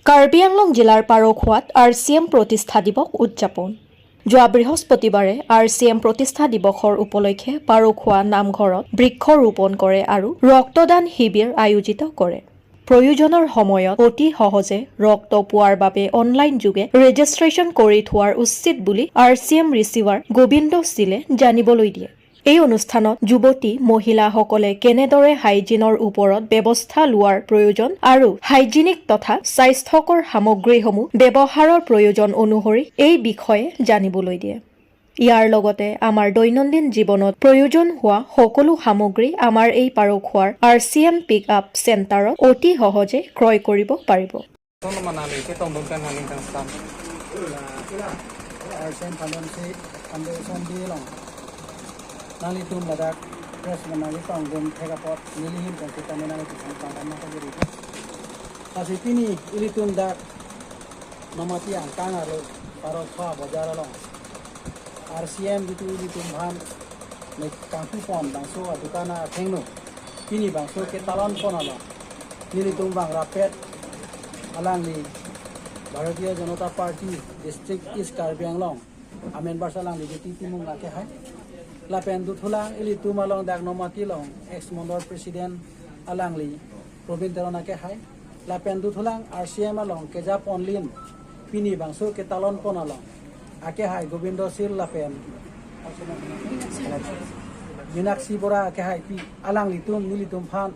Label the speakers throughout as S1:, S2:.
S1: কাৰ্বি আংলং জিলাৰ পাৰখোৱাত RCM প্ৰতিষ্ঠা দিৱস উদযাপন। যোৱা বৃহস্পতিবাৰে RCM প্ৰতিষ্ঠা দিৱসৰ উপলক্ষে পাৰখোৱা নামঘৰত বৃক্ষ ৰোপণ কৰে আৰু ৰক্তদান শিবিৰ আয়োজিত কৰে। প্ৰয়োজনৰ সময়ত অতি সহজে ৰক্ত পোৱাৰ বাবে অনলাইন যোগে ৰেজিষ্ট্ৰেশ্যন কৰি থোৱাৰ উচিত বুলি RCM ৰিচিভাৰ গোবিন্দ চিলে জানিবলৈ দিয়ে। এই অনুষ্ঠানত যুৱতী মহিলাসকলে কেনেদৰে হাইজিনৰ ওপৰত ব্যৱস্থা লোৱাৰ প্ৰয়োজন আৰু হাইজিনিক তথা স্বাস্থ্যকৰ সামগ্ৰীসমূহ ব্যৱহাৰৰ প্ৰয়োজন অনুসৰি এই বিষয়ে জানিবলৈ দিয়ে। ইয়াৰ লগতে আমাৰ দৈনন্দিন জীৱনত প্ৰয়োজন হোৱা সকলো সামগ্ৰী আমাৰ এই পাৰখোৱাৰ RCM পিক আপ চেণ্টাৰত অতি সহজে ক্ৰয় কৰিব পাৰিব।
S2: Nali tum ladak press menali panggum tegapot nilihim dan kita menali tuhan pangan mata jadi. Tapi ini ilitum dak nomati angkang aro paro kha bajar long. RCM itu ilitum han nek kangku pon bangso adukana thengno. Ini bangso ke talon pon ala. Ilitum bang rapet alang ni Bharatiya Janata Party District East Karbi Anglong. Amen barsalang di titi mung lake hai. Lapen du thulang ili tumalong dak nomati long ex mondor president alangli Robin terona ke hai lapen du thulang RCM along keja ponlin pini bangso ke talon ponalong ake hai Gobindo sil lapen Minaksi bora ke hai pi alangli tum nilitum phan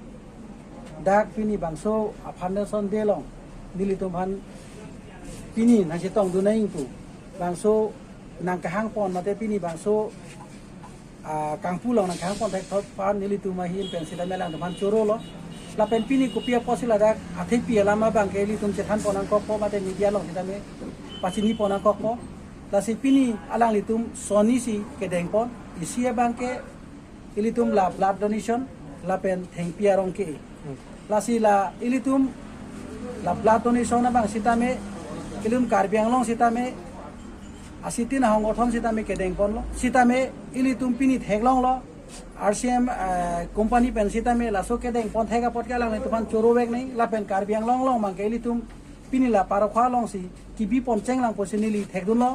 S2: dak pini bangso foundation delong nilitum phan pini nang tong du naing pu bangso nang kahang pon mate pini bangso kangpu long nang kang pon thek thot pan nili tu mahil pen sida melang depan choro lo la pen pini kopia posila dak athek pi lama bang ke li tum chethan ponang ko po mate media long sida me pasini ponang ko po la si pini alang li tum soni si ke deng pon isia bang ke ili tum la blood donation la pen theng pia rong ke la si la ili tum la blood donation na bang sita me ilum Karbi Anglong sita me asitin hong othom sita me kedeng pon lo sita me ili tum pini theglong lo RCM company pen sita me la so kedeng pon thega pot ka lang tufan choro bek nei la pen Karbi Anglong long mang ke ili tum pini la parakhwa long si kibi pon cheng lang posini li thegdun lo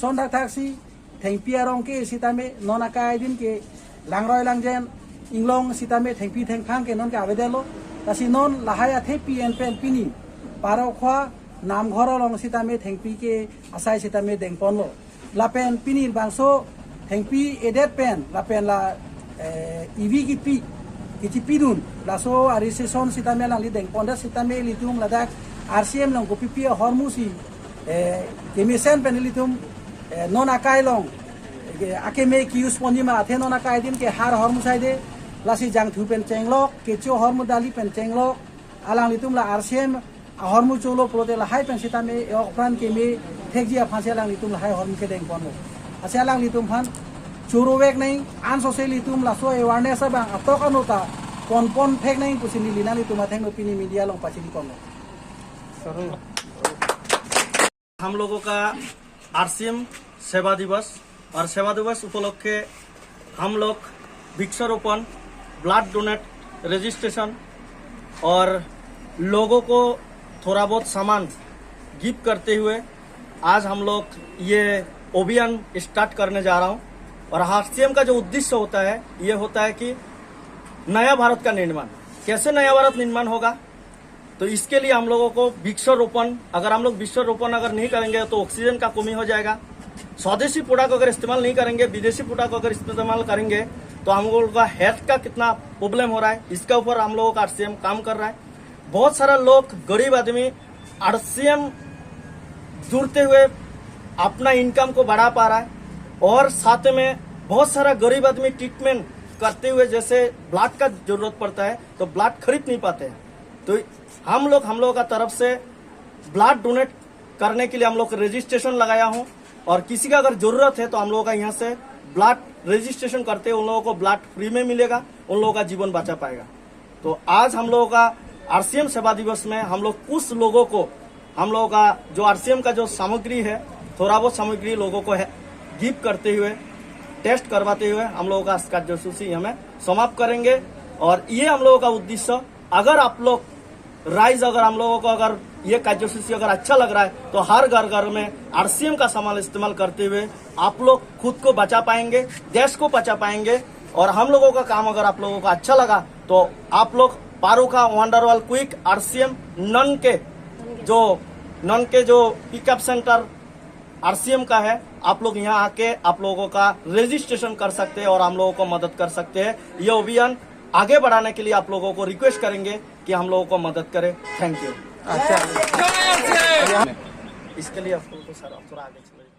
S2: son dak thak si theng pia rong ke sita me nona kai din ke langroi lang jen inglong sita me theng pi theng khang ke non ka avedelo ta si non la haya the pi en pen pini parakhwa नाम घर long sita me thengpi ke asai sita me deng pon lo lapen pini bangso thengpi edet pen lapen la ivi ki pi ki pidun la so arisation sita me lang li deng pon da sita me litum ladak RCM long ko pi hormusi kemisen pen litum non akai long ake me ki use poni ma the non akai din ke har hormusai de lasi jang thu pen chenglok ke cho hormudali pen chenglok alang litum la RCM hormu cholo prote la hai pen sita me okran ke me thekjia phase lang litum la hai hormu ke deng pon ase lang litum phan choro wek nei an social litum la so awareness bang atok anota pon thek nei pusini lina litum atheng no pini media long pachini kon
S3: हम लोगों का RCM सेवा दिवस और सेवा दिवस उपलक्षे हम लोग वृक्षारोपण ब्लड डोनेट रजिस्ट्रेशन और लोगों को थोड़ा बहुत सामान गिफ्ट करते हुए आज हम लोग ये अभियान स्टार्ट करने जा रहा हूँ। और RCM का जो उद्देश्य होता है ये होता है कि नया भारत का निर्माण। कैसे नया भारत निर्माण होगा तो इसके लिए हम लोगों को वृक्षारोपण अगर हम लोग वृक्षारोपण अगर नहीं करेंगे तो ऑक्सीजन का कमी हो जाएगा। स्वदेशी प्रोडक्ट अगर इस्तेमाल नहीं करेंगे विदेशी प्रोडक्ट अगर इस्तेमाल करेंगे तो हम लोगों का हेल्थ का कितना प्रॉब्लम हो रहा है इसके ऊपर हम लोगों का RCM काम कर रहा है। बहुत सारा लोग गरीब आदमी RCM जुड़ते हुए अपना इनकम को बढ़ा पा रहा है और साथ में बहुत सारा गरीब आदमी ट्रीटमेंट करते हुए जैसे ब्लड का जरूरत पड़ता है तो ब्लड खरीद नहीं पाते हैं। तो हम लोगों का तरफ से ब्लड डोनेट करने के लिए हम लोग रजिस्ट्रेशन लगाया हूँ और किसी का अगर जरूरत है तो हम लोगों का यहाँ से ब्लड रजिस्ट्रेशन करते उन लोगों को ब्लड फ्री में मिलेगा, उन लोगों का जीवन बचा पाएगा। तो आज हम लोगों का RCM सेवा दिवस में हम लोग कुछ लोगों को हम लोगों का जो RCM का जो सामग्री है थोड़ा बहुत सामग्री लोगों को गिफ्ट करते हुए टेस्ट करवाते हुए हम लोगों का कार्यसूची हमें समाप्त करेंगे। और ये हम लोगों का उद्देश्य अगर आप लोग राइज अगर हम लोगों को अगर ये कार्यसूची अगर अच्छा लग रहा है तो हर घर घर में आरसीएम का सामान इस्तेमाल करते हुए आप लोग खुद को बचा पाएंगे, देश को बचा पाएंगे। और हम लोगों का काम अगर आप लोगों को अच्छा लगा तो आप लोग पारो का वंडरवाल क्विक आरसीएम नन के जो पिकअप सेंटर आरसीएम का है, आप लोग यहाँ आके आप लोगों का रजिस्ट्रेशन कर सकते हैं और हम लोगों को मदद कर सकते हैं। ये अभियान आगे बढ़ाने के लिए आप लोगों को रिक्वेस्ट करेंगे कि हम लोगों को मदद करें। Thank you.
S2: अच्छा
S3: इसके लिए आप लोगों को सर थोड़ा आगे चले